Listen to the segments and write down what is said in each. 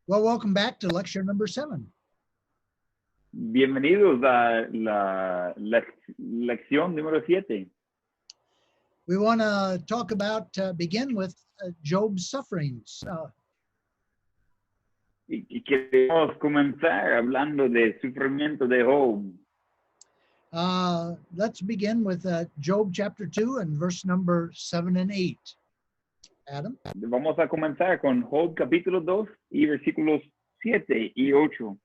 Well, welcome back to lecture number 7. Bienvenidos a la lección número 7. We want to talk about, begin with Job's sufferings. Y queremos comenzar hablando del sufrimiento de Job. Let's begin with Job chapter 2 and verse number 7 and 8. Adam? Vamos a comenzar con Job capítulo 2 y versículos 7 y 8.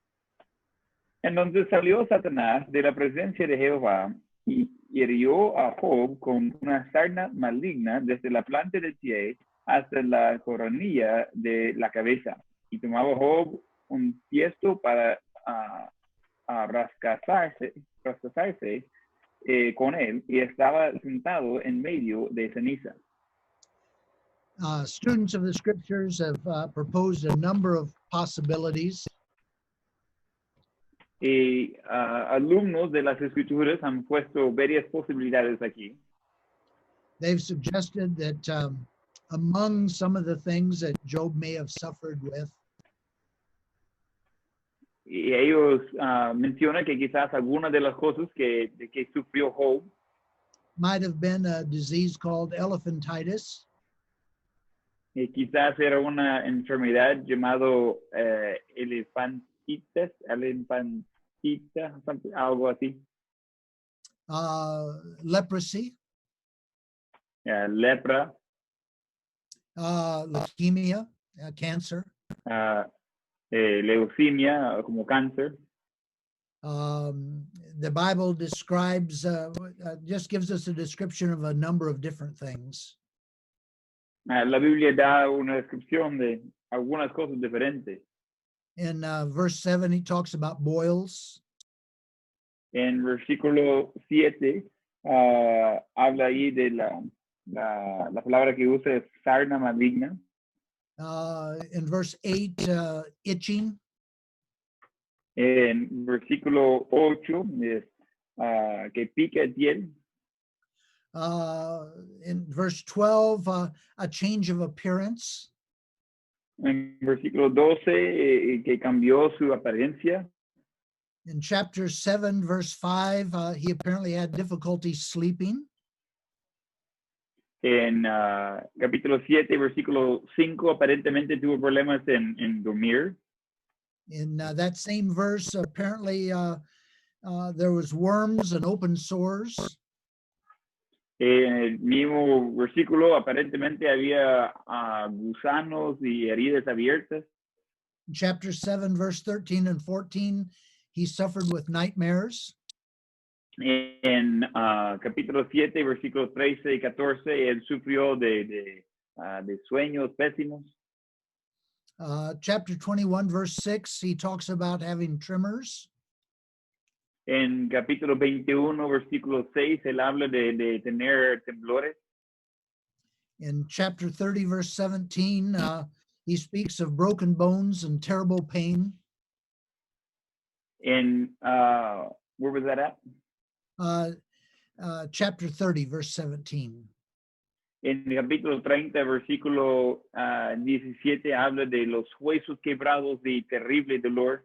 Entonces salió Satanás de la presencia de Jehová y hirió a Job con una sarna maligna desde la planta del pie hasta la coronilla de la cabeza. Y tomaba Job un tiesto para rascazarse con él y estaba sentado en medio de ceniza. Students of the scriptures have proposed a number of possibilities. Y alumnos de las escrituras han puesto varias posibilidades aquí. They've suggested that among some of the things that Job may have suffered with, Y ellos mencionan que quizás algunas de las cosas que sufrió Job might have been a disease called elephantitis, quizás era una enfermedad llamado elefantita, algo así. leprosy, Lepra, leukemia, cancer. leucemia, como cáncer. The Bible describes, just gives us a description of a number of different things. La Biblia da una descripción de algunas cosas diferentes. In verse 7, he talks about boils. En versículo 7 habla ahí de la palabra que usa es sarna maligna. In verse 8, itching. En versículo 8 es que pica el piel. In verse 12, a change of appearance. En versículo 12 que cambió su apariencia. In chapter 7, verse 5, he apparently had difficulty sleeping. En capítulo 7, versículo 5, aparentemente tuvo problemas en dormir. In that same verse, apparently there was worms and open sores. En el mismo versículo, aparentemente había gusanos y heridas abiertas. In chapter 7, verse 13 and 14, he suffered with nightmares. En capítulo 7, versículos 13 y 14, él sufrió de sueños pésimos. Chapter 21, verse 6, he talks about having tremors. En capítulo 21, versículo 6, él habla de tener temblores. In chapter 30, verse 17, he speaks of broken bones and terrible pain. En, where was that at? Chapter 30, verse 17. En el capítulo 30, versículo 17, habla de los huesos quebrados y terrible dolor.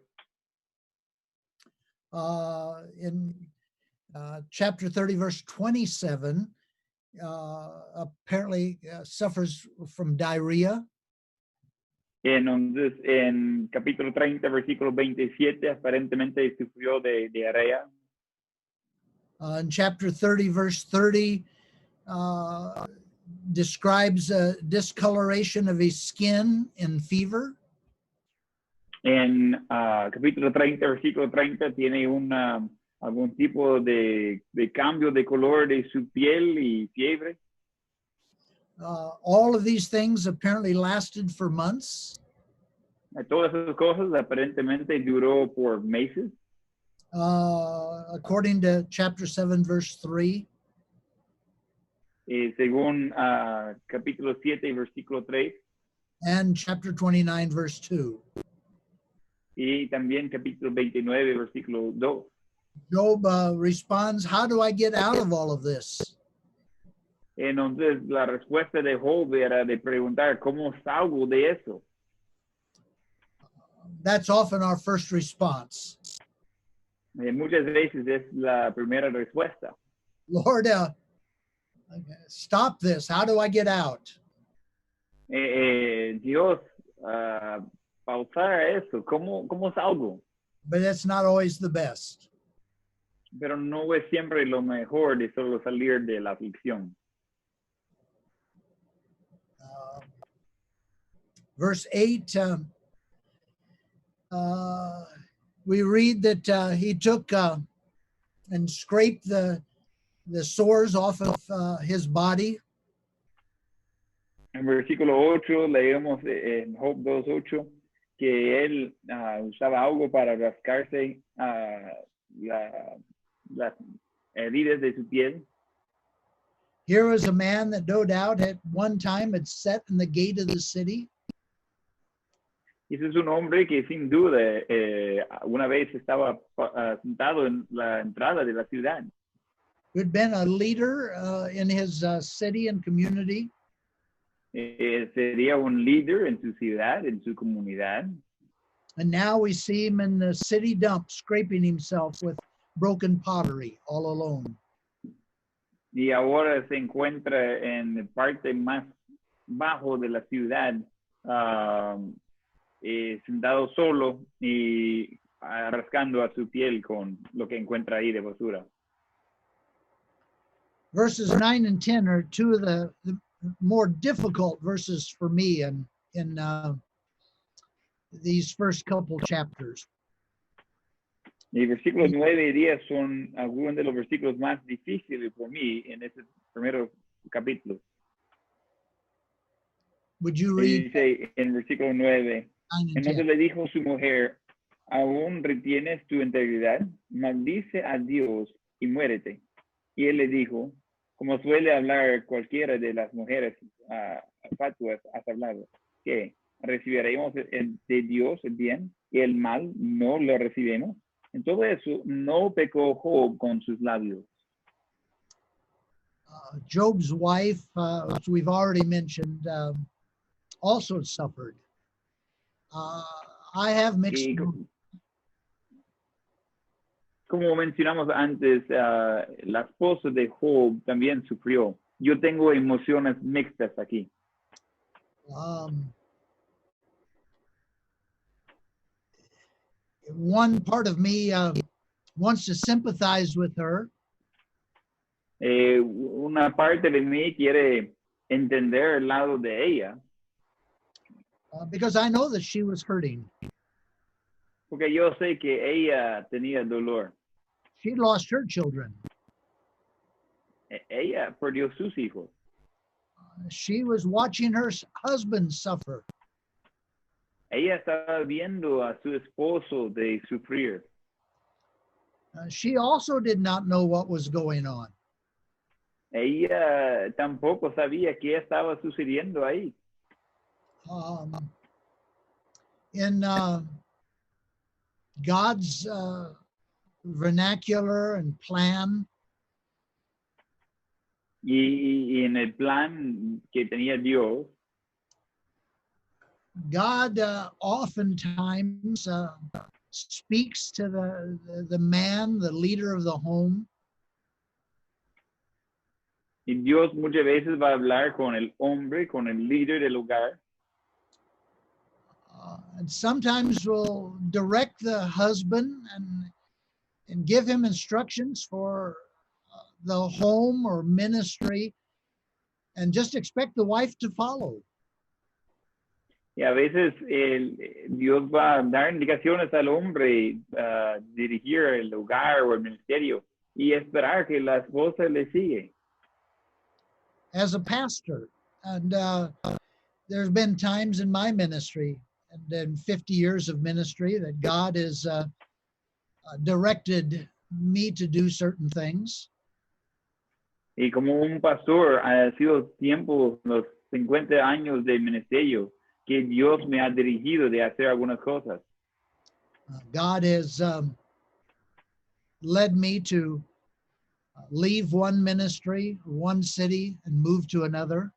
In chapter 30, verse 27, apparently suffers from diarrhea. Entonces, en capítulo 30, versículo 27, aparentemente sufrió de diarrea. In chapter 30, verse 30, describes discoloration of his skin and fever. En capítulo 30, versículo 30, tiene algún tipo de cambio de color de su piel y fiebre. All of these things apparently lasted for months. Todas esas cosas aparentemente duró por meses. According to chapter 7, verse 3. Según capítulo 7, versículo 3. And chapter 29, verse 2. Y también capítulo 29, versículo 2. Job responds, how do I get out of all of this? Entonces la respuesta de Job era de preguntar, ¿cómo salgo de eso? that's often our first response. Muchas veces es la primera respuesta. Lord, stop this. How do I get out? Dios, pausar eso, ¿cómo salgo? But it's not always the best. Pero no es siempre lo mejor de solo salir de la aflicción. Verse 8, we read that he took and scraped the sores off of his body. En versículo 8 leemos en Job 2:8 que él usaba algo para rascarse las heridas de su piel. Here was a man that no doubt at one time had sat in the gate of the city. Ese es un hombre que sin duda una vez estaba sentado en la entrada de la ciudad. Who had been a leader in his city and community. Sería un líder en su ciudad, en su comunidad. And now we see him in the city dump, scraping himself with broken pottery all alone. Y ahora se encuentra en parte más bajo de la ciudad, sentado solo y rascando a su piel con lo que encuentra ahí de basura. Verses 9 and 10 are two of the more difficult verses for me in these first couple chapters. Y versículos 9 y 10 son algunos de los versículos más difíciles por mí en este primer capítulo. Would you Y read dice en versículo 9, 9 and 10? entonces le dijo su mujer, ¿aún retienes tu integridad? Maldice a Dios y muérete. Y él le dijo, como suele hablar cualquiera de las mujeres fatuas, has hablado, que recibiremos de Dios el bien y el mal no lo recibimos. En todo eso no pecó Job con sus labios. Job's wife, which we've already mentioned, also suffered. I have mixed. Y como mencionamos antes, la esposa de Job también sufrió. Yo tengo emociones mixtas aquí. One part of me wants to sympathize with her. Una parte de mí quiere entender el lado de ella. Because I know that she was hurting. Porque yo sé que ella tenía dolor. She lost her children. Ella perdió sus hijos. She was watching her husband suffer. Ella estaba viendo a su esposo de sufrir. She also did not know what was going on. Ella tampoco sabía qué estaba sucediendo ahí. In God's vernacular and plan, Y en el plan que tenía Dios, God oftentimes speaks to the man, the leader of the home. y Dios muchas veces va a hablar con el hombre, con el líder del hogar. And sometimes will direct the husband and give him instructions for the home or ministry, and just expect the wife to follow. Y a veces Dios va a dar indicaciones al hombre, dirigir el hogar o el ministerio y esperar que la esposa le sigue. As a pastor, and there's been times in my ministry and in 50 years of ministry that God has directed me to do certain things. Y como un pastor, ha sido tiempo, los 50 años de ministerio, que Dios me ha dirigido de hacer algunas cosas. God has led me to leave one ministry, one city, and move to another.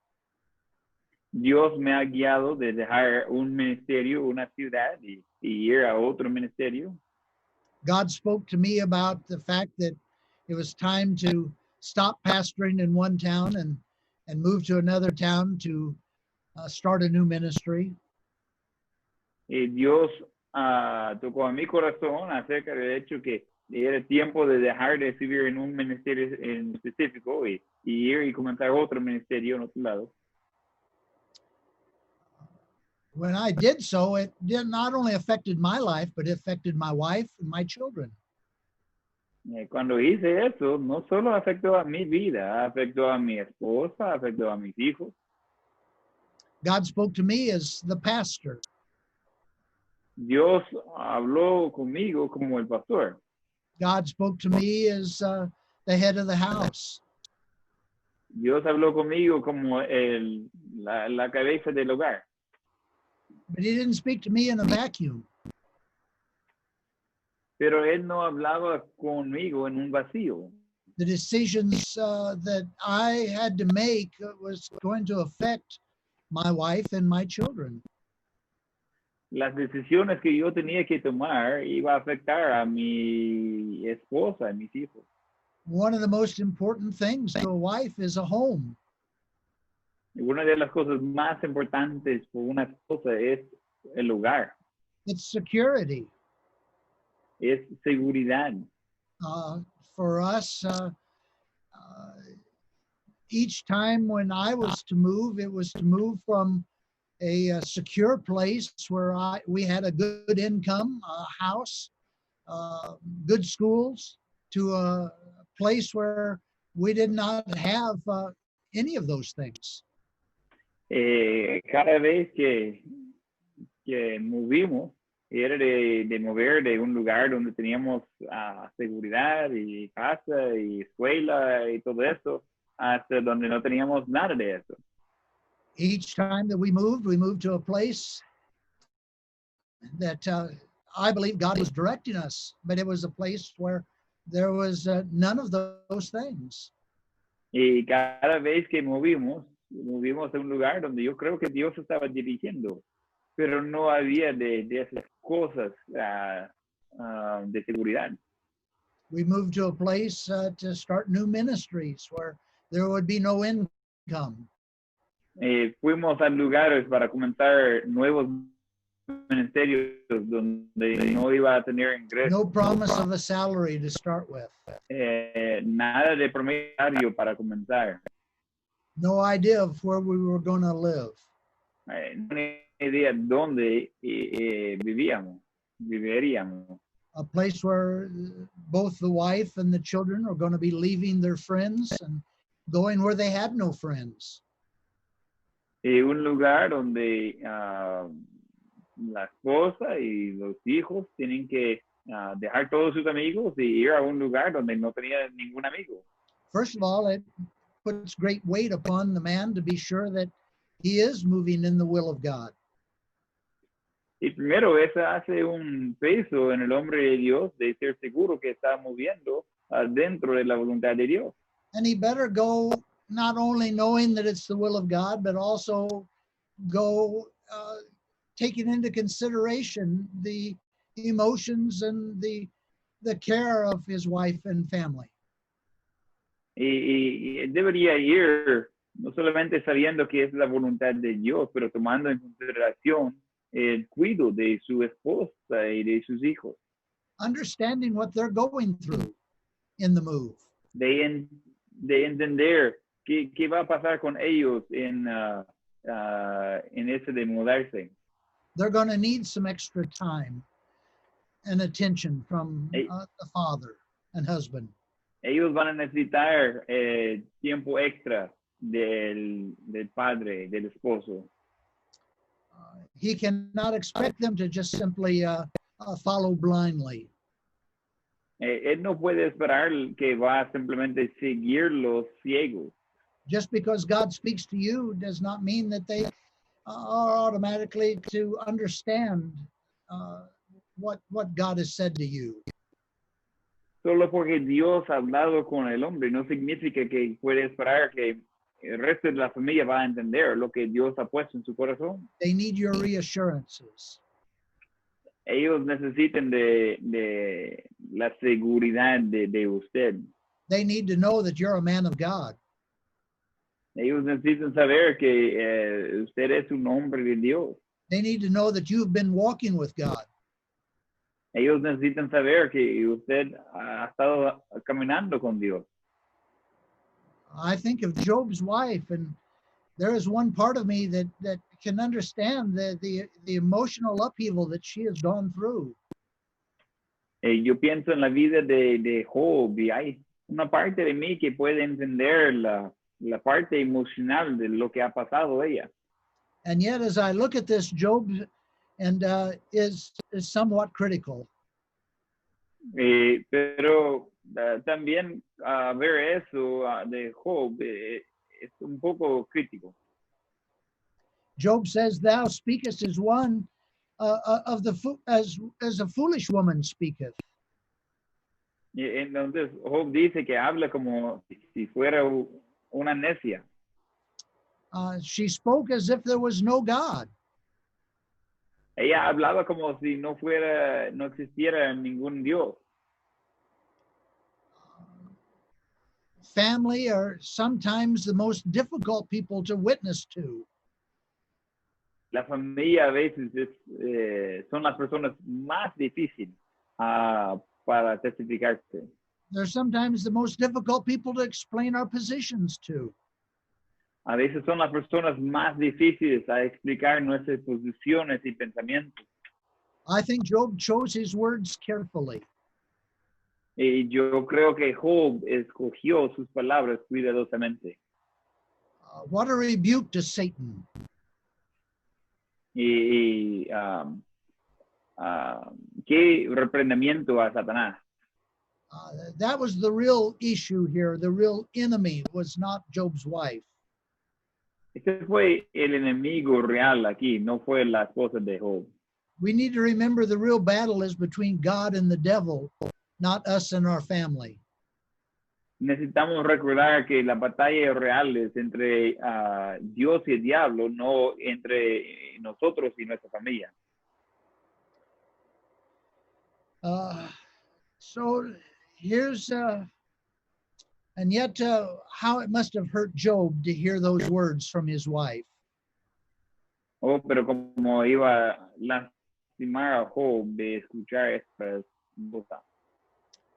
Dios me ha guiado de dejar un ministerio, una ciudad y ir a otro ministerio. God spoke to me about the fact that it was time to stop pastoring in one town and move to another town to start a new ministry. Dios tocó a mi corazón acerca del hecho que era tiempo de dejar de servir en un ministerio en específico y ir y comenzar otro ministerio en otro lado. When I did so, it did not only affected my life, but it affected my wife and my children. Cuando hice eso, no solo afectó a mi vida, afectó a mi esposa, afectó a mis hijos. God spoke to me as the pastor. Dios habló conmigo como el pastor. God spoke to me as the head of the house. Dios habló conmigo como la cabeza del hogar. But he didn't speak to me in a vacuum. Pero él no hablaba conmigo en un vacío. The decisions that I had to make was going to affect my wife and my children. Las decisiones que yo tenía que tomar iba a afectar a mi esposa y mis hijos. One of the most important things to a wife is a home. Y una de las cosas más importantes por una esposa es el hogar, It's security. es seguridad. For us, each time when I was to move, it was to move from a secure place where we had a good income, a house, good schools, to a place where we did not have any of those things. Cada vez que movimos, era de mover de un lugar donde teníamos seguridad y casa y escuela y todo eso, hasta donde no teníamos nada de eso. Each time that we moved to a place that I believe God was directing us, but it was a place where there was none of those things. Y cada vez que movimos a un lugar donde yo creo que Dios estaba dirigiendo, pero no había de esas cosas de seguridad. We moved to a place to start new ministries where there would be no income. Fuimos a lugares para comenzar nuevos ministerios donde no iba a tener ingresos. No promise of a salary to start with. Nada de promedio para comenzar. No idea of where we were going to live. No tenía idea dónde viviríamos. A place where both the wife and the children are going to be leaving their friends and going where they had no friends. Un lugar donde la esposa y los hijos tienen que dejar todos sus amigos y ir a un lugar donde no tenía ningún amigo. First of all, it puts great weight upon the man to be sure that he is moving in the will of God. Y primero, eso hace un peso en el hombre de Dios de ser seguro que está moviendo dentro de la voluntad de Dios. And he better go not only knowing that it's the will of God, but also go taking into consideration the emotions and the care of his wife and family. Y debería ir no solamente sabiendo que es la voluntad de Dios, pero tomando en consideración el cuidado de su esposa y de sus hijos. Understanding what they're going through in the move. De entender qué va a pasar con ellos en ese de mudarse. They're going to need some extra time and attention from the father and husband. Ellos van a necesitar tiempo extra del padre, del esposo. He cannot expect them to just simply follow blindly. Él no puede esperar que va a simplemente seguir los ciegos. Just because God speaks to you does not mean that they are automatically to understand what God has said to you. Solo porque Dios ha hablado con el hombre no significa que puede esperar que el resto de la familia va a entender lo que Dios ha puesto en su corazón. They need your reassurances. Ellos necesitan de la seguridad de usted. They need to know that you're a man of God. Ellos necesitan saber que usted es un hombre de Dios. They need to know that you've been walking with God. Ellos necesitan saber que usted ha estado caminando con Dios. I think of Job's wife, and there is one part of me that can understand the emotional upheaval that she has gone through. Yo pienso en la vida de Job y hay una parte de mí que puede entender la parte emocional de lo que ha pasado ella. And yet, as I look at this, Job and is somewhat critical. Pero también ver eso de Job es un poco crítico. Job says, "Thou speakest as one as a foolish woman speaketh." Y entonces Job dice que habla como si fuera una necia. She spoke as if there was no God. Ella hablaba como si no existiera ningún Dios. Family are sometimes the most difficult people to witness to. La familia a veces son las personas más difíciles para testificarse. They're sometimes the most difficult people to explain our positions to. A veces son las personas más difíciles a explicar nuestras posiciones y pensamientos. I think Job chose his words carefully. Y yo creo que Job escogió sus palabras cuidadosamente. What a rebuke to Satan. Y qué reprendimiento a Satanás. That was the real issue here. The real enemy was not Job's wife. Este fue el enemigo real aquí, no fue la esposa de Job. We need to remember the real battle is between God and the devil, not us and our family. Necesitamos recordar que la batalla real es entre Dios y el diablo, no entre nosotros y nuestra familia. So here's, and yet how it must have hurt Job to hear those words from his wife. Oh, pero como iba a lastimar a Job de escuchar estas cosas.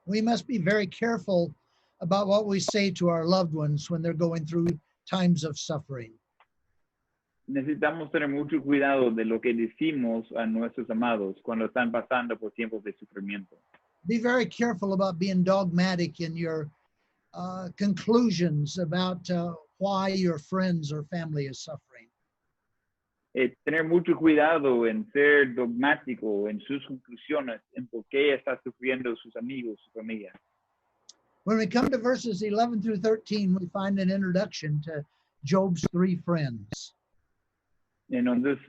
We must be very careful about what we say to our loved ones when they're going through times of suffering. Necesitamos tener mucho cuidado de lo que decimos a nuestros amados cuando están pasando por tiempos de sufrimiento. Be very careful about being dogmatic in your conclusions about why your friends or family is suffering. Tener mucho cuidado en ser dogmático en sus conclusiones, en por qué está sufriendo sus amigos, su familia. When we come to verses 11 through 13, we find an introduction to Job's three friends. Entonces,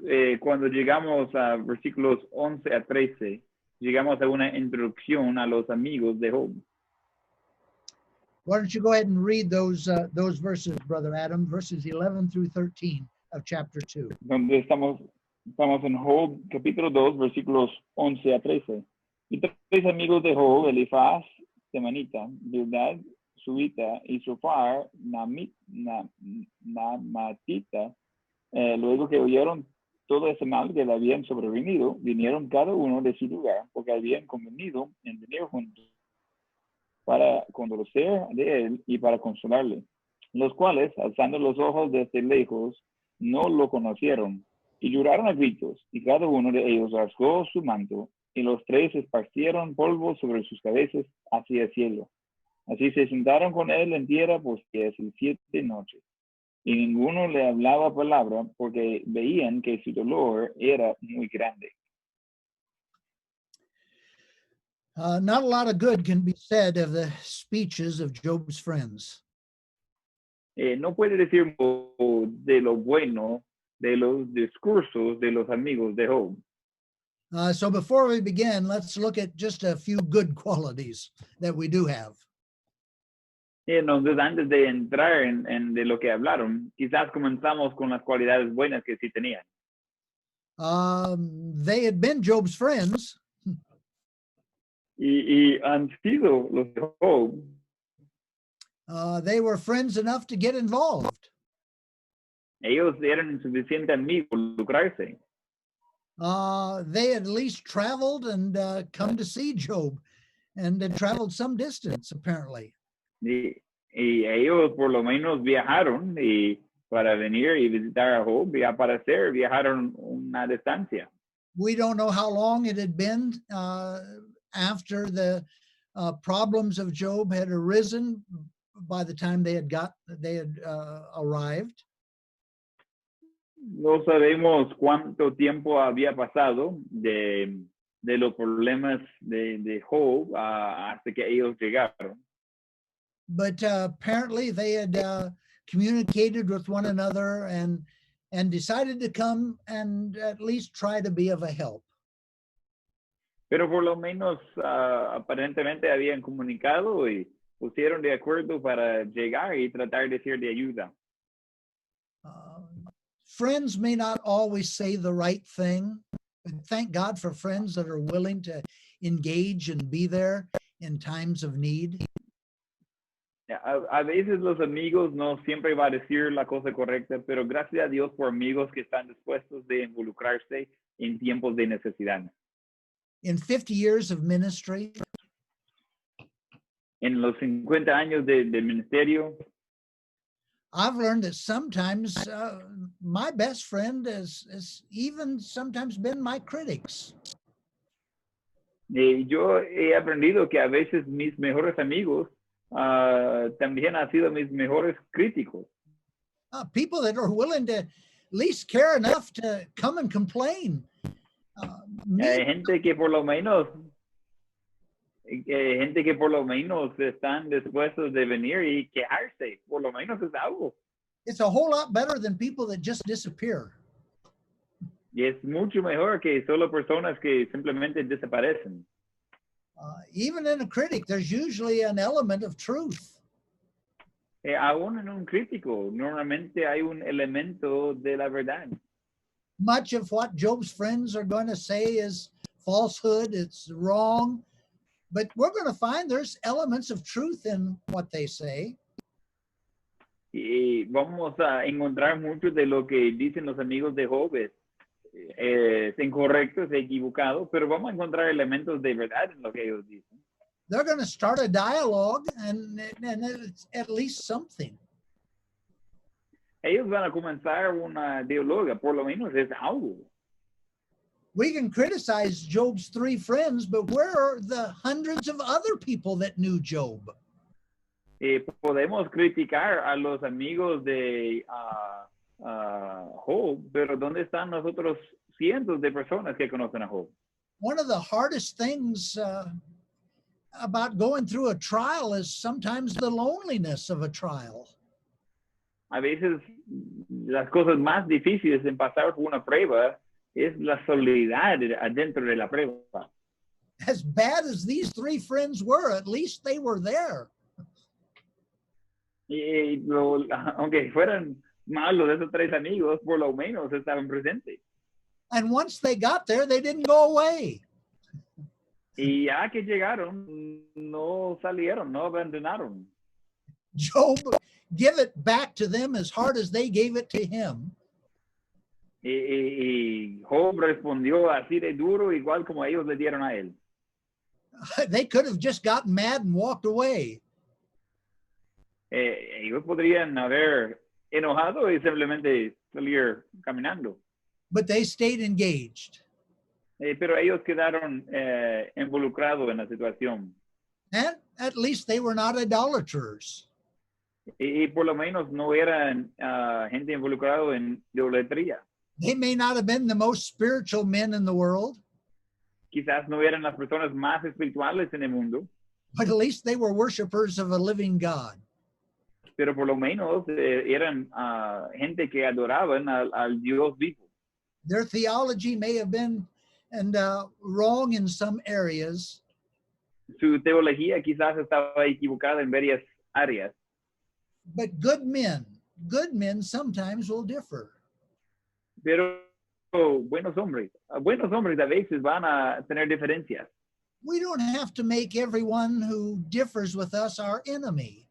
cuando llegamos a versículos 11 a 13, llegamos a una introducción a los amigos de Job. Why don't you go ahead and read those verses, Brother Adam, verses 11 through 13 of chapter 2. Donde estamos en Job, capítulo 2, versículos 11 a 13. Y tres amigos de Job, Elifaz, Temanita, Bildad, Suita y Sofar, Namatita, luego que oyeron todo ese mal que le habían sobrevenido, vinieron cada uno de su lugar, porque habían convenido en venir juntos para conocer de él y para consolarle, los cuales, alzando los ojos desde lejos, no lo conocieron, y lloraron a gritos, y cada uno de ellos rasgó su manto, y los tres esparcieron polvo sobre sus cabezas hacia el cielo. Así se sentaron con él en tierra por 7 noches. Y ninguno le hablaba palabra porque veían que su dolor era muy grande. Not a lot of good can be said of the speeches of Job's friends. No puede decir de lo bueno de los discursos de los amigos de Job. So before we begin, let's look at just a few good qualities that we do have. Y entonces, antes de entrar en de lo que hablaron, quizás comenzamos con las cualidades buenas que sí tenían. They had been Job's friends. Y han sido los de Job. They were friends enough to get involved. Ellos eran suficiente amigos para involucrarse. They had at least traveled and come to see Job, and had traveled some distance, apparently. Y ellos por lo menos viajaron y para venir y visitar a Job, y al parecer viajaron una distancia. We don't know how long it had been after the problems of Job had arisen by the time they had arrived. No sabemos cuánto tiempo había pasado de los problemas de Job hasta que ellos llegaron. But apparently they had communicated with one another and decided to come and at least try to be of a help. Pero por lo menos aparentemente habían comunicado y pusieron de acuerdo para llegar y tratar de ser de ayuda. Friends may not always say the right thing, but thank God for friends that are willing to engage and be there in times of need. A veces los amigos no siempre va a decir la cosa correcta, pero gracias a Dios por amigos que están dispuestos de involucrarse en tiempos de necesidad. In 50 years of ministry, En los 50 años de ministerio, I've learned that sometimes my best friend has even sometimes been my critics. yo he aprendido que a veces mis mejores amigos también han sido mis mejores críticos. People that are willing to at least care enough to come and complain. Gente que por lo menos están dispuestos de venir y quejarse, por lo menos es algo. It's a whole lot better than people that just disappear. Y es mucho mejor que solo personas que simplemente desaparecen. Even in a critic, there's usually an element of truth. Aún en un crítico, normalmente hay un elemento de la verdad. Much of what Job's friends are going to say is falsehood, it's wrong, but we're going to find there's elements of truth in what they say. Y vamos a encontrar mucho de lo que dicen los amigos de Job es incorrecto, es equivocado, pero vamos a encontrar elementos de verdad en lo que ellos dicen. They're going to start a dialogue, and it's at least something. Ellos van a comenzar una diáloga, por lo menos es algo. We can criticize Job's three friends, but where are the hundreds of other people that knew Job? Podemos criticar a los amigos de Job, pero ¿dónde están los otros cientos de personas que conocen a Job? One of the hardest things about going through a trial is sometimes the loneliness of a trial. A veces las cosas más difíciles en pasar por una prueba es la soledad adentro de la prueba. As bad as these three friends were, at least they were there. Aunque fueran malos esos tres amigos, por lo menos estaban presentes. And once they got there, they didn't go away. Y ya que llegaron, no salieron, no abandonaron. Job give it back to them as hard as they gave it to him. Y Job respondió así de duro, igual como ellos le dieron a él. They could have just gotten mad and walked away. Ellos podrían haber enojado y simplemente salir caminando. But they stayed engaged. Pero ellos quedaron involucrados en la situación. And at least they were not idolaters. Y por lo menos no eran gente involucrada en idolatría. They may not have been the most spiritual men in the world, Quizás no eran las personas más espirituales en el mundo, but at least they were worshipers of a living God. pero por lo menos eran gente que adoraban al Dios vivo. Their theology may have been wrong in some areas, Su teología quizás estaba equivocada en varias áreas. But good men sometimes will differ. Pero buenos hombres a veces van a tener diferencias. We don't have to make everyone who differs with us our enemy.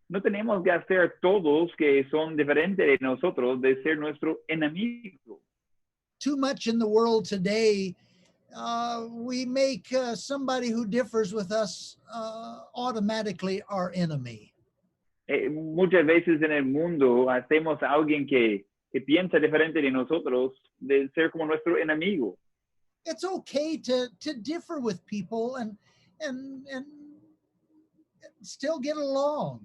No tenemos que hacer todos que son diferentes de nosotros de ser nuestro enemigo. Too much in the world today, we make somebody who differs with us automatically our enemy. Muchas veces en el mundo hacemos a alguien que piensa diferente de nosotros de ser como nuestro enemigo. It's okay to differ with people and still get along.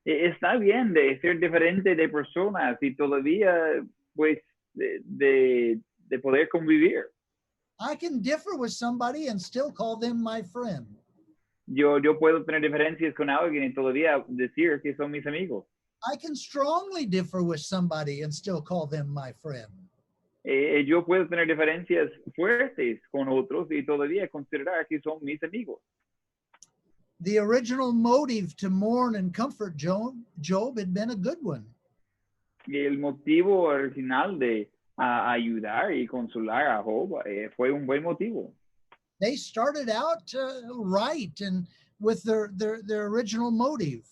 Está bien de ser diferente de personas y todavía pues de poder convivir. I can differ with somebody and still call them my friend. Yo puedo tener diferencias con alguien y todavía decir que son mis amigos. I can strongly differ with somebody and still call them my friend. Yo puedo tener diferencias fuertes con otros y todavía considerar que son mis amigos. The original motive to mourn and comfort Job had been a good one. Y el motivo original de ayudar y consolar a Job fue un buen motivo. They started out right and with their original motive.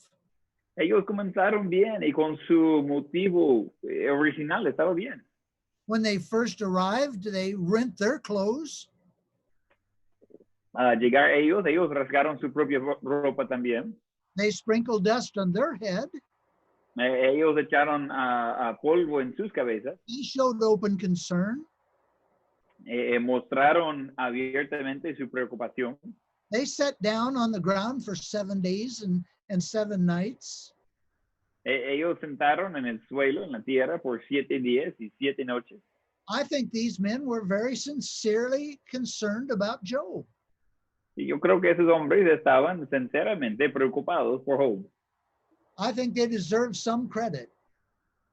Ellos comenzaron bien y con su motivo original estaba bien. When they first arrived, they rent their clothes. Al llegar ellos rasgaron su propia ropa también. They sprinkled dust on their head. Ellos echaron a polvo en sus cabezas. They showed open concern. Mostraron abiertamente su preocupación. They sat down on the ground for 7 days and 7 nights. Ellos sentaron en el suelo, en la tierra, por 7 días y 7 noches. I think these men were very sincerely concerned about Job. Y yo creo que esos hombres estaban sinceramente preocupados por Job. I think they deserve some credit.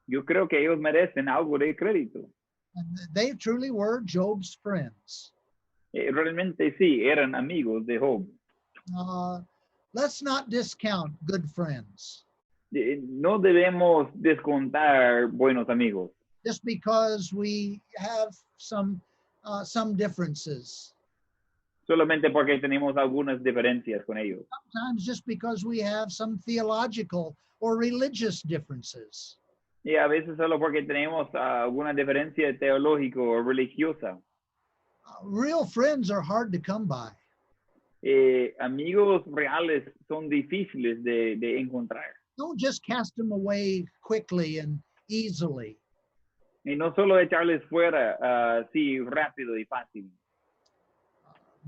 Yo creo que ellos merecen algo de crédito. And they truly were Job's friends. Realmente sí, eran amigos de Job. Let's not discount good friends. No debemos descontar buenos amigos. Just because we have some differences. Solamente porque tenemos algunas diferencias con ellos. Sometimes just because we have some theological or religious differences. Y a veces solo porque tenemos alguna diferencia teológica o religiosa. Real friends are hard to come by. Amigos reales son difíciles de encontrar. Don't just cast them away quickly and easily. Y no solo echarles fuera así rápido y fácil.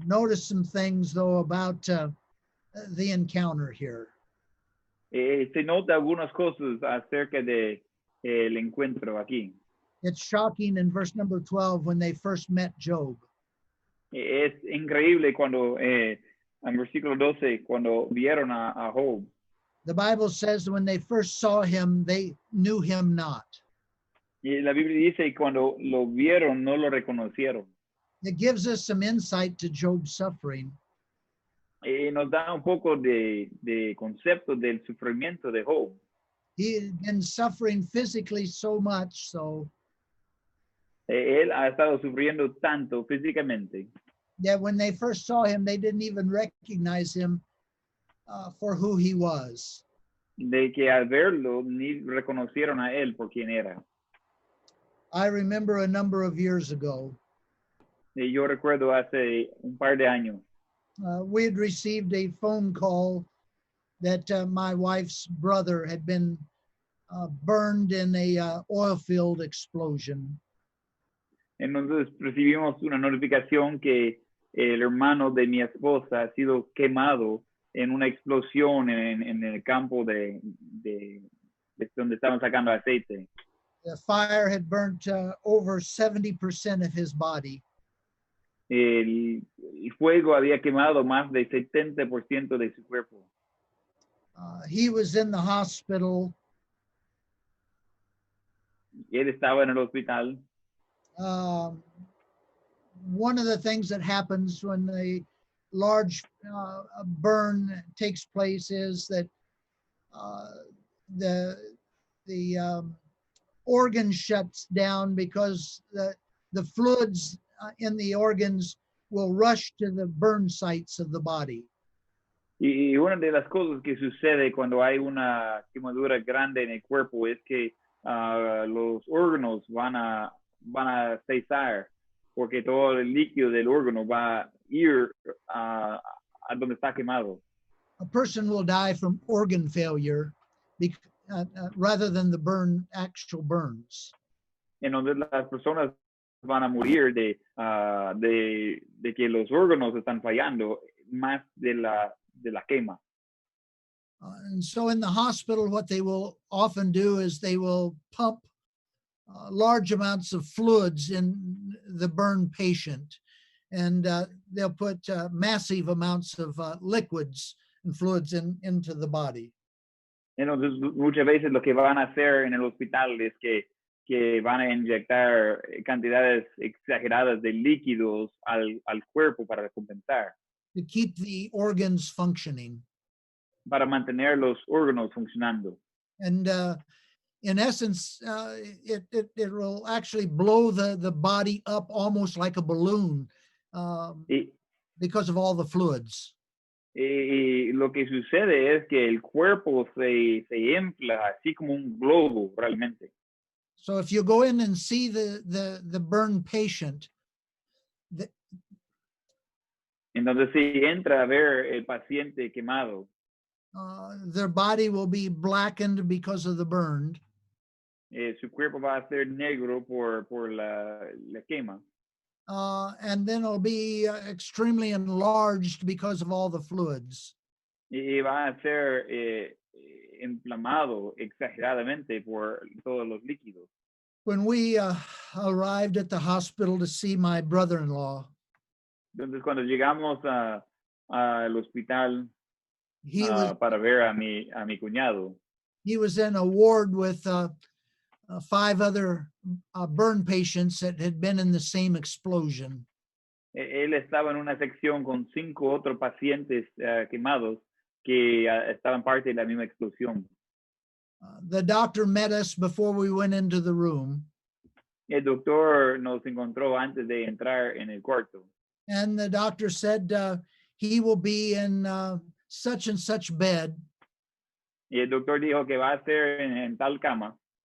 Notice some things, though, about the encounter here. Se nota algunas cosas acerca de el encuentro aquí. It's shocking in verse number 12 when they first met Job. Es increíble cuando, en versículo 12, cuando vieron a Job. The Bible says when they first saw him, they knew him not. Y la Biblia dice cuando lo vieron, no lo reconocieron. It gives us some insight to Job's suffering. Nos da un poco de concepto del sufrimiento de Job. He had been suffering physically so much, so Él ha estado sufriendo tanto físicamente that when they first saw him, they didn't even recognize him for who he was. de que al verlo ni reconocieron a él por quien era. I remember a number of years ago, Yo recuerdo hace un par de años, we had received a phone call that my wife's brother had been burned in a oil field explosion. entonces recibimos una notificación que el hermano de mi esposa ha sido quemado en una explosión en el campo de donde estaban sacando aceite. The fire had burnt over 70% of his body. El fuego había quemado más del 70% de su cuerpo. He was in the hospital. Él estaba en el hospital. One of the things that happens when large burn takes place is that the organ shuts down because the fluids in the organs will rush to the burn sites of the body. Y una de las cosas que sucede cuando hay una quemadura grande en el cuerpo es que los órganos van a cesar porque todo el líquido del órgano va a ir a donde está quemado. A person will die from organ failure rather than the actual burns. En donde las personas van a morir de que los órganos están fallando más de la quema. And so in the hospital, what they will often do is they will pump large amounts of fluids in the burn patient, and they'll put massive amounts of liquids and fluids into the body. Entonces, muchas veces lo que van a hacer en el hospital es que van a inyectar cantidades exageradas de líquidos al cuerpo para compensar. To keep the organs functioning. Para mantener los órganos funcionando. And in essence, it will actually blow the body up almost like a balloon because of all the fluids. Y lo que sucede es que el cuerpo se infla así como un globo realmente. So if you go in and see the burn patient, entonces si entra a ver el paciente quemado, their body will be blackened because of the burn. Su cuerpo va a ser negro por la quema. And then it'll be extremely enlarged because of all the fluids. Y va a ser inflamado exageradamente por todos los líquidos. When we arrived at the hospital to see my brother-in-law, entonces cuando llegamos al hospital para ver a mi cuñado, he was in a ward with 5 other burn patients that had been in the same explosion. Él estaba en una sección con 5 otros pacientes quemados que estaban parte de la misma explosión. The doctor met us before we went into the room. El doctor nos encontró antes de entrar en el cuarto. And the doctor said he will be in such and such bed. Y el doctor dijo que va a ser en tal cama.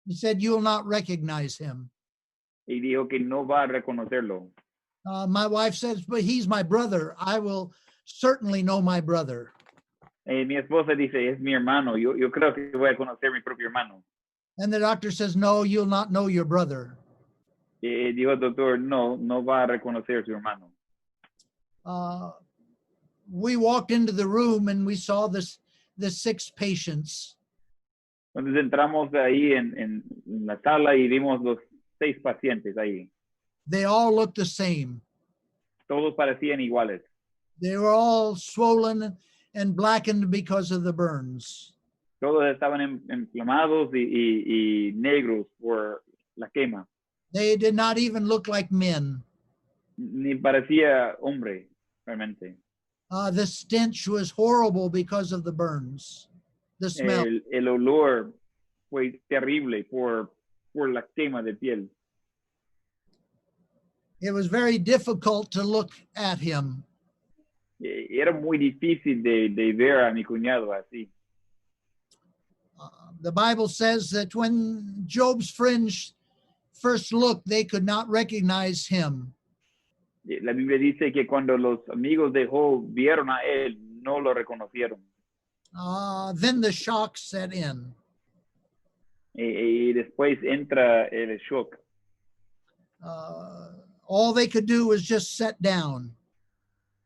He said you will not recognize him. Y dijo que no va a reconocerlo. My wife says, but he's my brother. I will certainly know my brother. Mi esposa dice, es mi hermano. Yo creo que voy a conocer mi propio hermano. And the doctor says, no, you'll not know your brother. Dijo el doctor, no va a reconocer a su hermano. We walked into the room and we saw the 6 patients. Entonces entramos ahí en la sala y vimos los 6 pacientes ahí. They all looked the same. Todos parecían iguales. They were all swollen and blackened because of the burns. Todos estaban inflamados y negros por la quema. They did not even look like men. Ni parecía hombre, realmente. The stench was horrible because of the burns. The smell. El olor fue terrible por la quema de piel. It was very difficult to look at him. Era muy difícil de ver a mi cuñado así. The Bible says that when Job's friends first looked, they could not recognize him. La Biblia dice que cuando los amigos de Job vieron a él, no lo reconocieron. Then the shock set in. Y después entra el shock. All they could do was just sit down.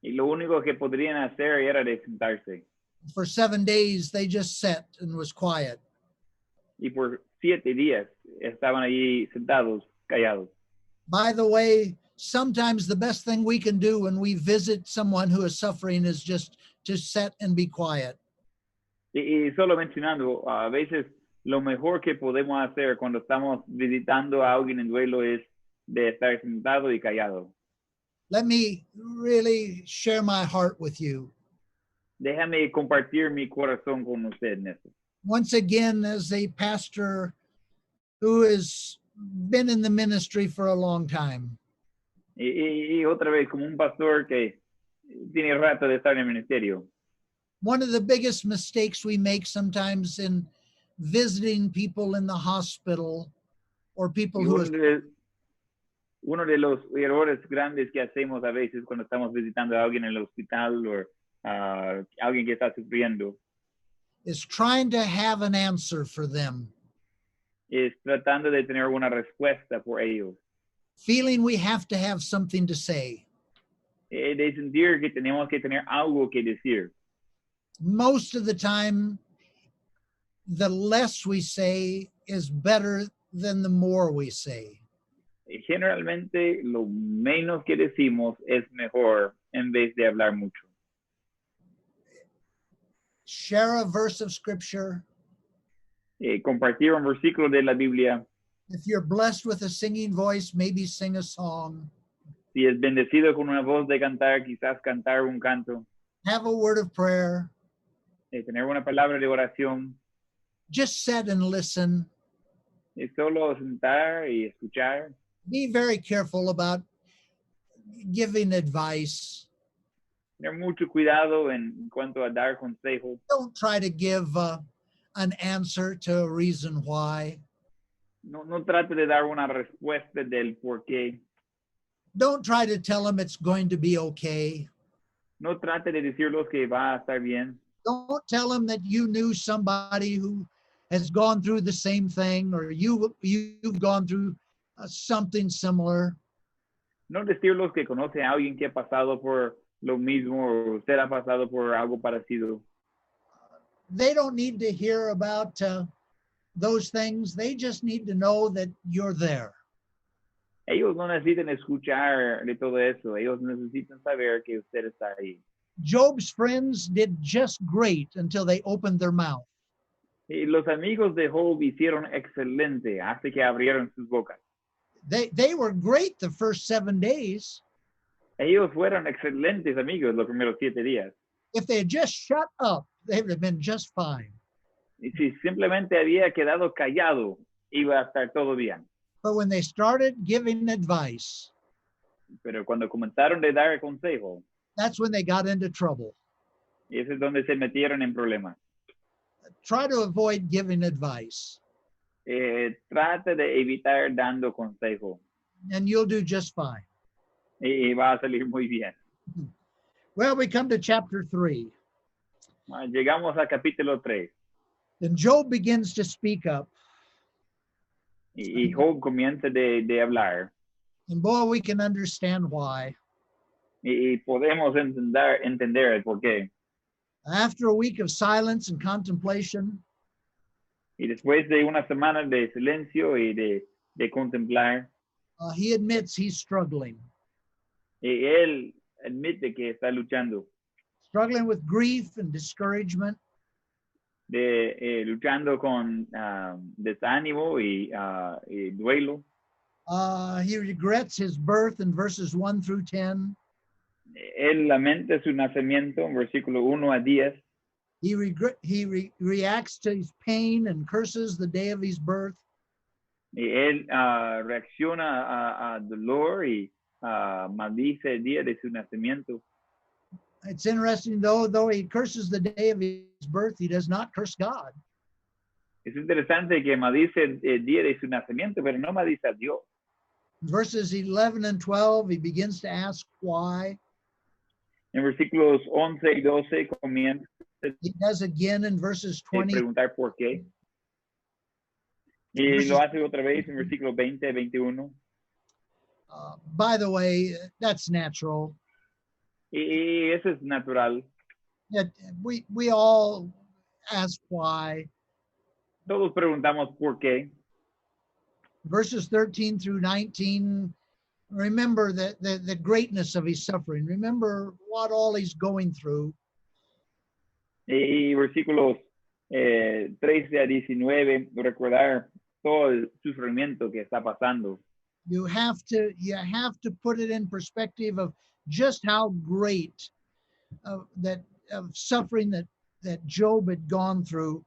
Y lo único que podrían hacer era de sentarse. For 7 days, they just sat and was quiet. Y por 7 días estaban allí sentados, callados. By the way, sometimes the best thing we can do when we visit someone who is suffering is just to sit and be quiet. Y solo mencionando, a veces lo mejor que podemos hacer cuando estamos visitando a alguien en duelo es de estar sentado y callado. Let me really share my heart with you. Déjame compartir mi corazón con usted, Néstor. Once again, as a pastor who has been in the ministry for a long time, Y otra vez, como un pastor que tiene rato de estar en el ministerio. one of the biggest mistakes we make sometimes in visiting people in the hospital or people Y who are uno de los errores grandes que hacemos a veces cuando estamos visitando a alguien en el hospital o alguien que está sufriendo is trying to have an answer for them, es tratando de tener una respuesta por ellos. feeling we have to have something to say. De sentir que tenemos que tener algo que decir. Most of the time, the less we say is better than the more we say. Generalmente lo menos que decimos es mejor en vez de hablar mucho. Share a verse of scripture. Compartir un versículo de la Biblia. If you're blessed with a singing voice, maybe sing a song. Si es bendecido con una voz de cantar, quizás cantar un canto. Have a word of prayer. Tener una palabra de oración. Just sit and listen. Solo sentar y escuchar. Be very careful about giving advice. Tener mucho cuidado en cuanto a dar consejos. Don't try to give an answer to a reason why. No trate de dar una respuesta del por qué. Don't try to tell them it's going to be okay. No trate de decirles que va a estar bien. Don't tell them that you knew somebody who has gone through the same thing, or you've gone through something similar. No decirles que conoce a alguien que ha pasado por lo mismo o usted ha pasado por algo parecido. They don't need to hear about those things. They just need to know that you're there. Ellos no necesitan escuchar de todo eso. Ellos necesitan saber que usted está ahí. Job's friends did just great until they opened their mouth. Y los amigos de Job hicieron excelente hasta que abrieron sus bocas. They were great the first 7 days. Ellos fueron excelentes amigos los primeros 7 días. If they had just shut up, they would have been just fine. Y si simplemente había quedado callado, iba a estar todo bien. But when they started giving advice, Pero cuando comenzaron a dar consejo, that's when they got into trouble. ese es donde se metieron en problemas. Try to avoid giving advice, Trate de evitar dando consejo and you'll do just fine. y va a salir muy bien. Well, we come to chapter 3. Llegamos a capítulo 3 And Job begins to speak up. y Job comienza de hablar And boy, we can understand why. y podemos entender el por qué. After a week of silence and contemplation, Y después de una semana de silencio y de contemplar, he admits he's struggling él admite que está luchando, with grief and discouragement. Luchando con desánimo y duelo. He regrets his birth in verses 1 through 10. Él lamenta su nacimiento en versículo 1 a 10. He reacts to his pain and curses the day of his birth. Y él reacciona a dolor y maldice el día de su nacimiento. It's interesting, though he curses the day of his birth, he does not curse God. Es interesante que maldice el día de su nacimiento, pero no maldice a Dios. Verses 11 and 12, he begins to ask why. En versículos 11 y 12 comienza He does again in verses a 20. preguntar por qué. Y lo hace otra vez en versículos 20 y 21. By the way, that's natural. Y eso es natural. We all ask why. Todos preguntamos por qué. Verses 13 through 19, remember the greatness of his suffering. Remember what all he's going through. Y versículos 13 a 19, recordar todo el sufrimiento que está pasando. you have to put it in perspective of just how great that of suffering that Job had gone through.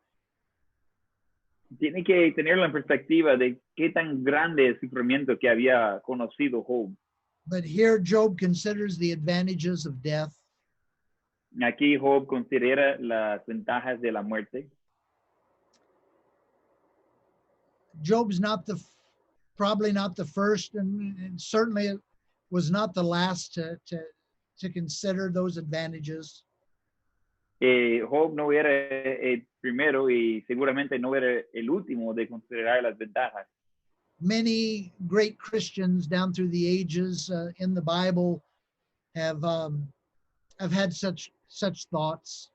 Tiene que tenerlo en perspectiva de qué tan grande el sufrimiento que había conocido Job. But here Job considers the advantages of death. Aquí Job considera las ventajas de la muerte. Job's probably not the first, and certainly was not the last to consider those advantages. Job no era el primero y seguramente no era el último de considerar las ventajas. Many great Christians down through the ages in the Bible have had such thoughts.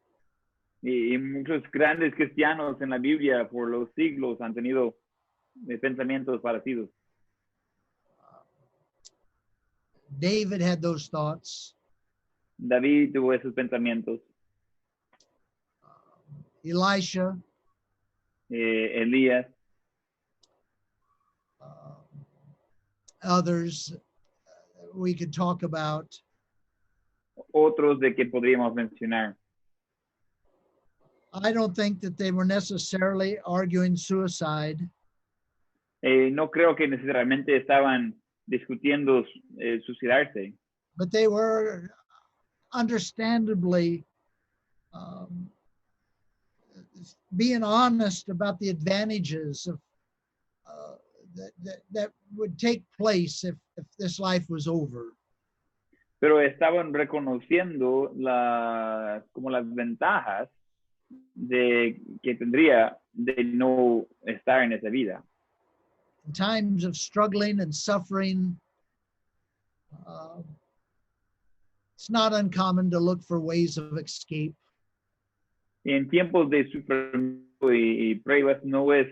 Y muchos grandes cristianos en la Biblia por los siglos han tenido pensamientos parecidos. David had those thoughts. David tuvo esos pensamientos. Elisha, Elías, others we could talk about. otros de que podríamos mencionar. I don't think that they were necessarily arguing suicide. No creo que necesariamente estaban discutiendo suicidarse, But they were understandably being honest about the advantages of that would take place if this life was over. pero estaban reconociendo como las ventajas que tendría de no estar en esa vida. In times of struggling and suffering, it's not uncommon to look for ways of escape. En tiempos de sufrimiento y pruebas no es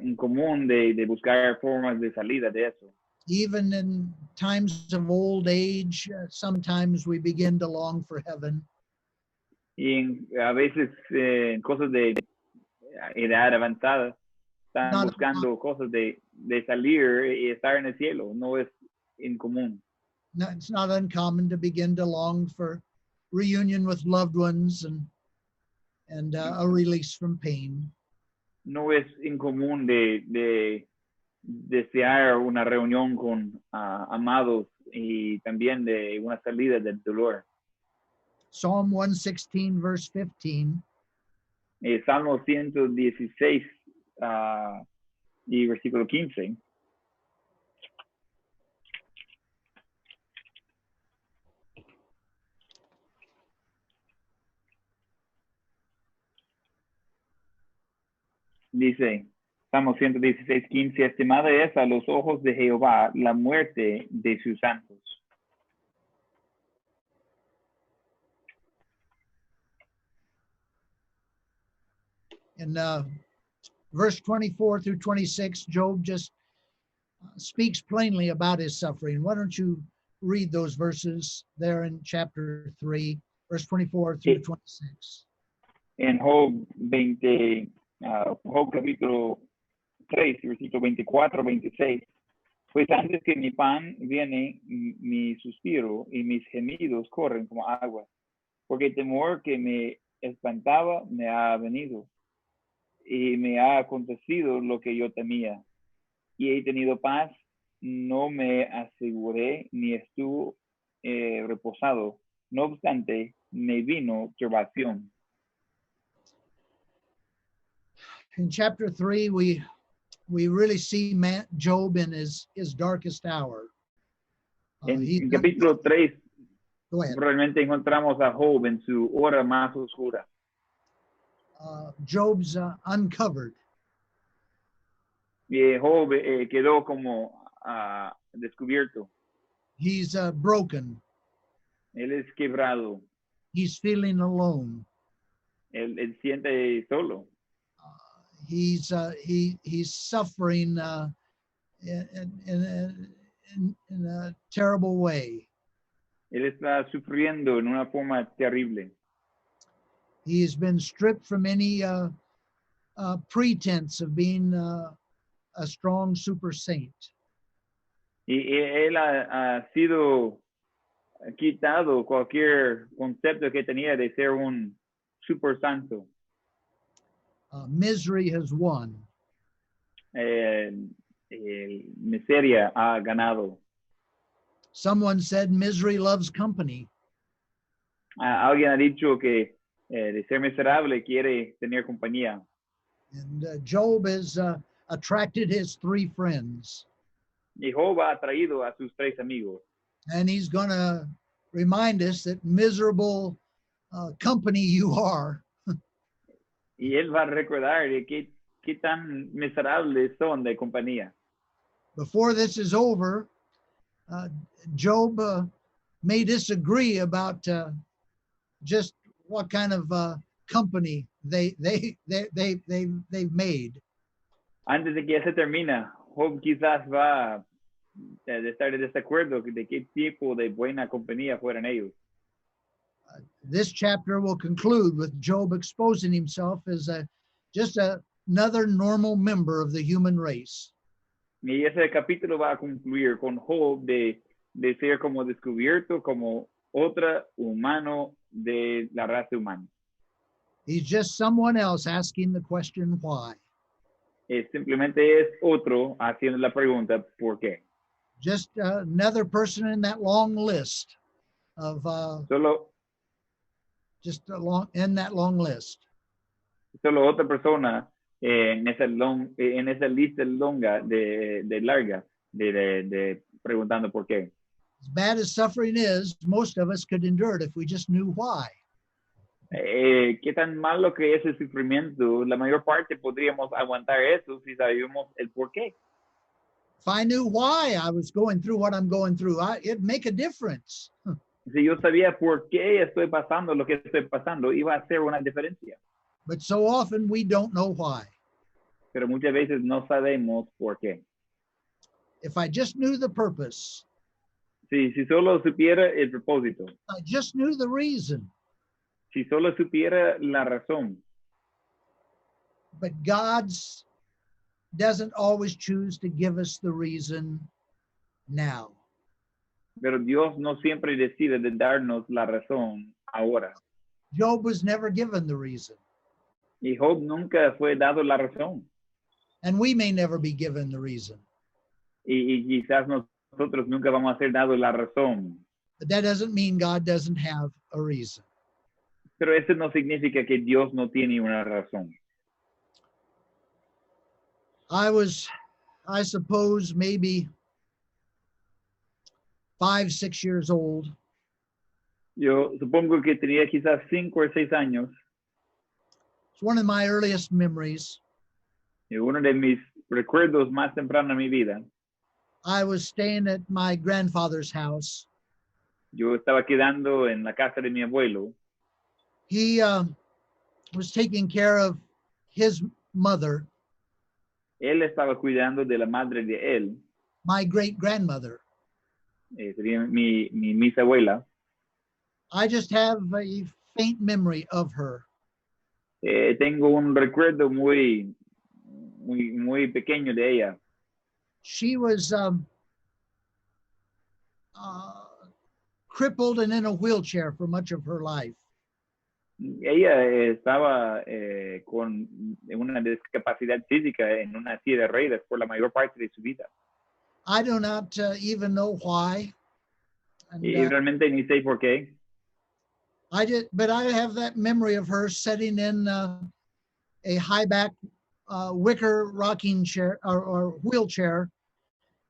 incomún de buscar formas de salida de eso. Even in times of old age, sometimes we begin to long for heaven. Y a veces en cosas de edad avanzada están buscando cosas de salir y estar en el cielo. No es incomún. No, it's not uncommon to begin to long for reunion with loved ones and a release from pain. No es incomún de desear una reunión con amados y también de una salida del dolor. Psalm 116, verse 15. Salmo 116 y versículo 15. Dice, Salmo 116, 15, estimada es a los ojos de Jehová la muerte de sus santos. In verse 24 through 26, Job just speaks plainly about his suffering. Why don't you read those verses there in chapter 3, verse 24 through 26. En Job Job capítulo 3, versículo 24, 26. Pues antes que mi pan viene mi suspiro y mis gemidos corren como agua, porque el temor que me espantaba me ha venido y me ha acontecido lo que yo temía. Y he tenido paz, no me aseguré ni estuve reposado. No obstante, me vino turbación. In chapter 3, we really see Job in his darkest hour. En capítulo 3, realmente encontramos a Job en su hora más oscura. Job's uncovered. Y Job quedó como descubierto. He's broken. Él es quebrado. He's feeling alone. Él siente solo. He's suffering in a terrible way. Él está sufriendo en una forma terrible. He has been stripped from any pretense of being a strong super saint. Y él ha sido quitado cualquier concepto que tenía de ser un super santo. Misery has won. Miseria ha ganado. Someone said misery loves company. Alguien ha dicho que de ser miserable quiere tener compañía. And Job has attracted his three friends. Y Job ha atraído a sus tres amigos. And he's going to remind us that miserable company you are. Y él va a recordar de qué tan miserables son de compañía. Before this is over, Job may disagree about just what kind of company they've made. Antes de que ya se termina, Job quizás va a estar en desacuerdo de qué tipo de buena compañía fueran ellos. This chapter will conclude with Job exposing himself as just another normal member of the human race. Y ese capítulo va a concluir con Job de ser como descubierto como otro humano de la raza humana. He's just someone else asking the question why. Simplemente es otro haciendo la pregunta ¿por qué? Just another person in that long list of Solo in that long list. otra persona en esa lista longa de larga de preguntando por qué. As bad as suffering is, most of us could endure it if we just knew why. Qué tan malo que es el sufrimiento, la mayor parte podríamos aguantar eso si sabíamos el por qué. If I knew why I was going through what I'm going through, it'd make a difference. Si yo sabía por qué estoy pasando lo que estoy pasando, iba a hacer una diferencia. But so often we don't know why. Pero muchas veces no sabemos por qué. If I just knew the purpose, Si solo supiera el propósito, if I just knew the reason, si solo supiera la razón. but God doesn't always choose to give us the reason now. Pero Dios no siempre decide de darnos la razón ahora. Job was never given the reason, Y Job nunca fue dado la razón. and we may never be given the reason. Y quizás nosotros nunca vamos a ser dados la razón. But that doesn't mean God doesn't have a reason. Pero eso no significa que Dios no tiene una razón. I suppose, maybe 5, 6 years old. Yo supongo que tenía quizás 5 o 6 años. It's one of my earliest memories. Y uno de mis recuerdos más tempranos en mi vida. I was staying at my grandfather's house. Yo estaba quedando en la casa de mi abuelo. He was taking care of his mother, Él estaba cuidando de la madre de él. my great grandmother. Sería mi bisabuela. I just have a faint memory of her. Tengo un recuerdo muy pequeño de ella. She was crippled and in a wheelchair for much of her life. Ella estaba con una discapacidad física en una silla de ruedas por la mayor parte de su vida. I do not even know why. And, Y realmente ni sé por qué. but I have that memory of her sitting in a high back wicker rocking chair or wheelchair.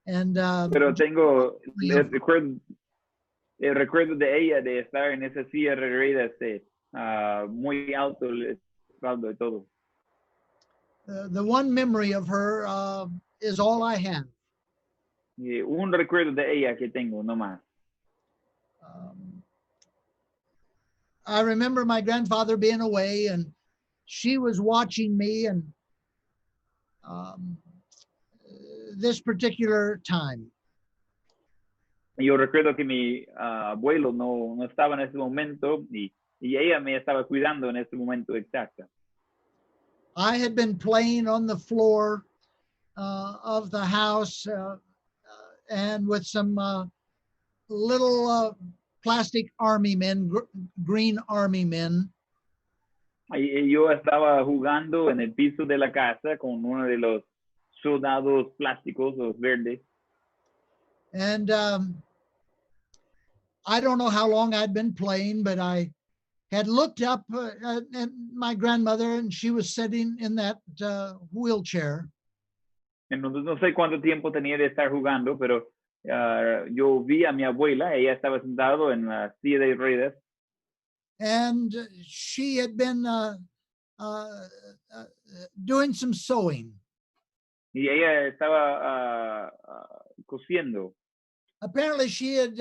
And Pero tengo el recuerdo de ella de estar en esa silla de ruedas muy alto el respaldo de todo. The one memory of her is all I have. Y un recuerdo de ella que tengo, no más. I remember my grandfather being away and she was watching me, and this particular time. Yo recuerdo que mi abuelo no estaba en ese momento y ella me estaba cuidando en ese momento exacto. I had been playing on the floor of the house and with some little plastic army men, green army men. Y yo estaba jugando en el piso de la casa con uno de los soldados plásticos, los verdes. And I don't know how long I'd been playing, but I had looked up at my grandmother, and she was sitting in that wheelchair. Entonces no sé cuánto tiempo tenía de estar jugando, pero yo vi a mi abuela, ella estaba sentado en la silla de ruedas. And she had been doing some sewing. Y ella estaba cosiendo. Apparently she had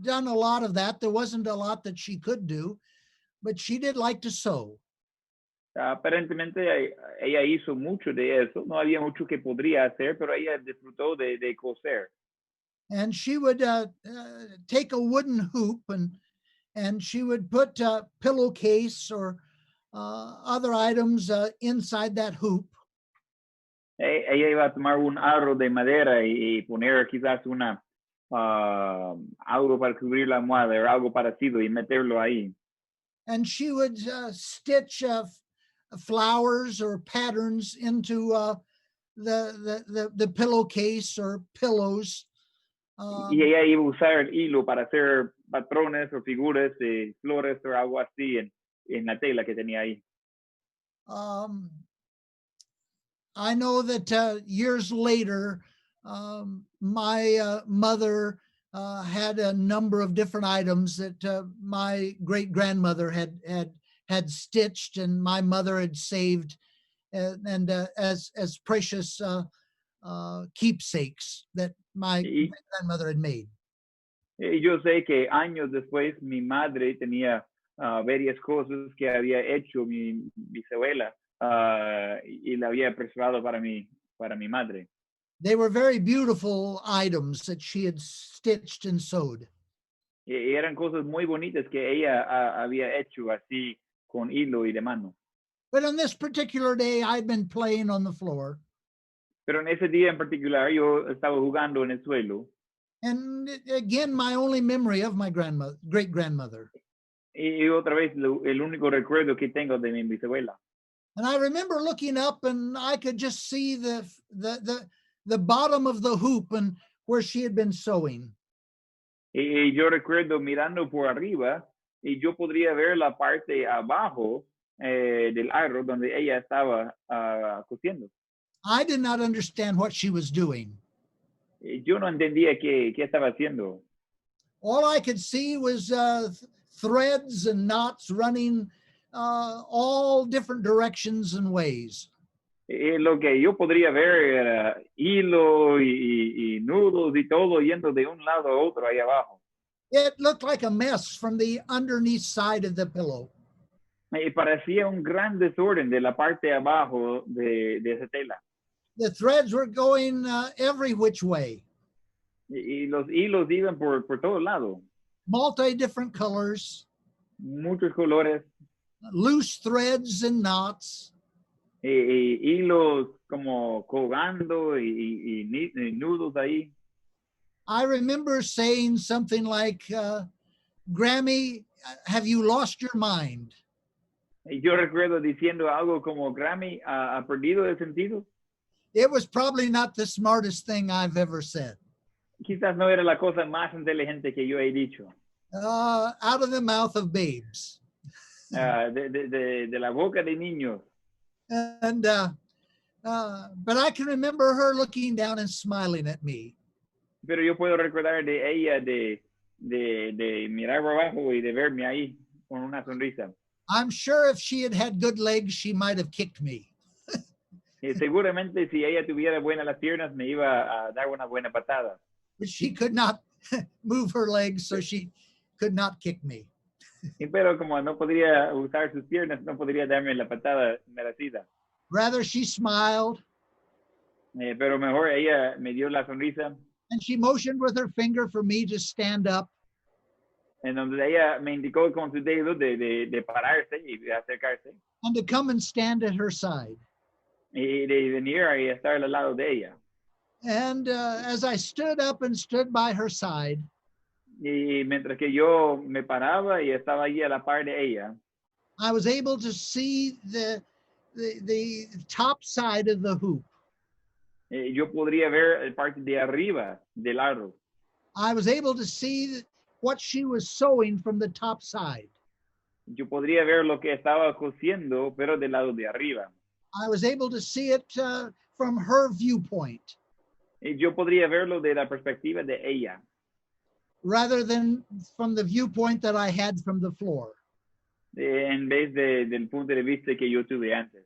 done a lot of that. There wasn't a lot that she could do, but she did like to sew. Aparentemente ella hizo mucho de eso. No había mucho que podría hacer, pero ella disfrutó de coser. And she would take a wooden hoop and she would put a pillowcase or other items inside that hoop. Ella iba a tomar un aro de madera y poner quizás una algo para cubrir la almohada o algo parecido y meterlo ahí. And she would stitch flowers or patterns into the pillowcase or pillows. Y ella iba a usar el hilo para hacer patrones o figuras de flores o algo así en la tela que tenía ahí. I know that years later, my mother had a number of different items that my great grandmother had stitched, and my mother had saved, and as precious keepsakes that my grandmother had made. Yo sé que años después mi madre tenía varias cosas que había hecho mi bisabuela y la había preservado para mi madre. They were very beautiful items that she had stitched and sewed. Y eran cosas muy bonitas que ella había hecho así con hilo y de mano. But on this particular day, I'd been playing on the floor. Pero en ese día en particular yo estaba jugando en el suelo. And again, my only memory of my grandmother, great grandmother. Y otra vez el único recuerdo que tengo de mi bisabuela. And I remember looking up, and I could just see the bottom of the hoop and where she had been sewing. Y yo recuerdo mirando por arriba y yo podría ver la parte abajo del aro donde ella estaba cosiendo. I did not understand what she was doing. Yo no entendía qué estaba haciendo. All I could see was threads and knots running all different directions and ways. Lo que yo podría ver era hilo y nudos y todo yendo de un lado a otro ahí abajo. It looked like a mess from the underneath side of the pillow. Y parecía un gran desorden de la parte de abajo de esa tela. The threads were going every which way. Y los hilos iban por todos lados. Multi different colors. Muchos colores. Loose threads and knots. Y hilos como colgando y nudos ahí. I remember saying something like, Grammy, have you lost your mind? Y yo recuerdo diciendo algo como, Grammy, ¿ha perdido el sentido? It was probably not the smartest thing I've ever said. Quizás no era la cosa más inteligente que yo he dicho. Out of the mouth of babes. De la boca de niños. And but I can remember her looking down and smiling at me. Pero yo puedo recordar de ella de mirar por abajo y de verme ahí con una sonrisa. I'm sure if she had had good legs, she might have kicked me. Seguramente si ella tuviera buenas las piernas me iba a dar una buena patada. But she could not move her legs, so she could not kick me. Pero como no podría usar sus piernas, no podría darme la patada merecida. Rather, she smiled. Pero mejor ella me dio la sonrisa. And she motioned with her finger for me to stand up. En donde ella me indicó con su dedo de pararse y de acercarse. And to come and stand at her side. Y de venir y estar al lado de ella. And as I stood up and stood by her side, Y mientras que yo me paraba y estaba allí a la par de ella, I was able to see the top side of the hoop. yo podría ver el parte de arriba del aro. I was able to see what she was sewing from the top side. Yo podría ver lo que estaba cosiendo, pero del lado de arriba. I was able to see it from her viewpoint Y yo podría verlo de la perspectiva de ella, rather than from the viewpoint that I had from the floor. en vez del punto de vista que yo tuve antes.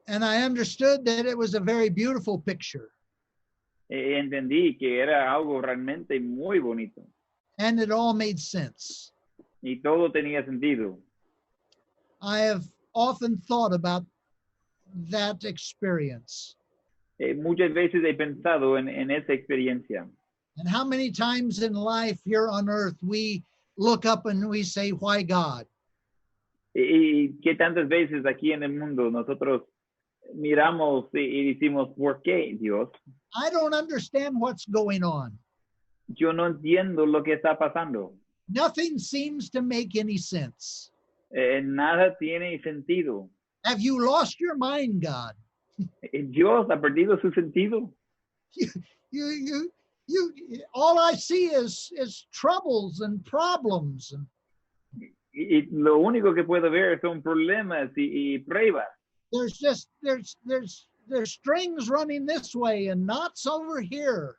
And I understood that it was a very beautiful picture. Entendí que era algo realmente muy bonito. And it all made sense. Y todo tenía sentido. I have often thought about that experience. Muchas veces he pensado en esa experiencia. And how many times in life here on earth we look up and we say, why God? Y que tantas veces aquí en el mundo nosotros miramos y decimos, ¿por qué, Dios? I don't understand what's going on. Yo no entiendo lo que está pasando. Nothing seems to make any sense. Nada tiene sentido. Have you lost your mind, God? Dios ha perdido su sentido. You, all I see is troubles and problems. Y lo único que puedo ver son problemas y pruebas. There's strings running this way and knots over here.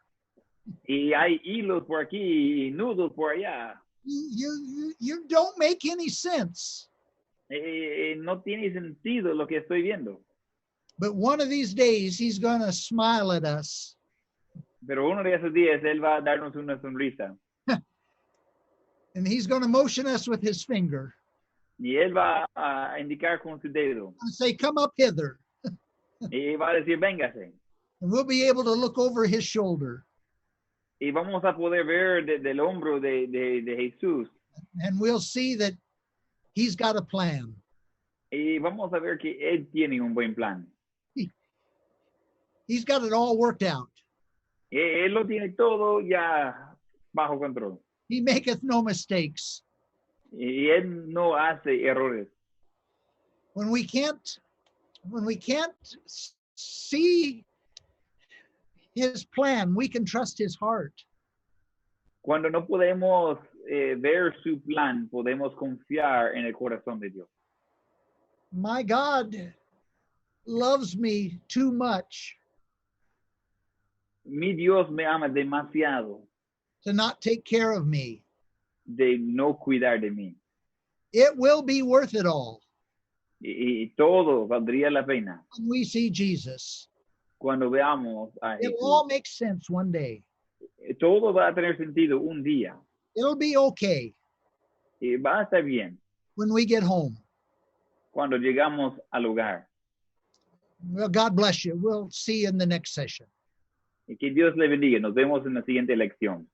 Y hay hilos por aquí y nudos por allá. You don't make any sense. No tiene sentido lo que estoy viendo. But one of these days, he's going to smile at us. Pero uno de esos días él va a darnos una sonrisa. And he's going to motion us with his finger. Y él va a indicar con su dedo. And say, come up hither. Y va a decir, véngase. And we'll be able to look over his shoulder. Y vamos a poder ver del hombro de Jesús. And we'll see that he's got a plan. Y vamos a ver que él tiene un buen plan. He's got it all worked out. Él lo tiene todo ya bajo control. He maketh no mistakes. Y él no hace errores. When we can't see his plan, we can trust his heart. Cuando no podemos ver su plan, podemos confiar en el corazón de Dios. My God loves me too much Mi Dios me ama demasiado to not take care of me. de no cuidar de mí. It will be worth it all Y todo valdría la pena when we see Jesus. cuando veamos a It Jesús. will all make sense one day. Todo va a tener sentido un día. It'll be okay Y va a estar bien when we get home. cuando llegamos al hogar. Well, God bless you. We'll see you in the next session. Y que Dios le bendiga. Nos vemos en la siguiente lección.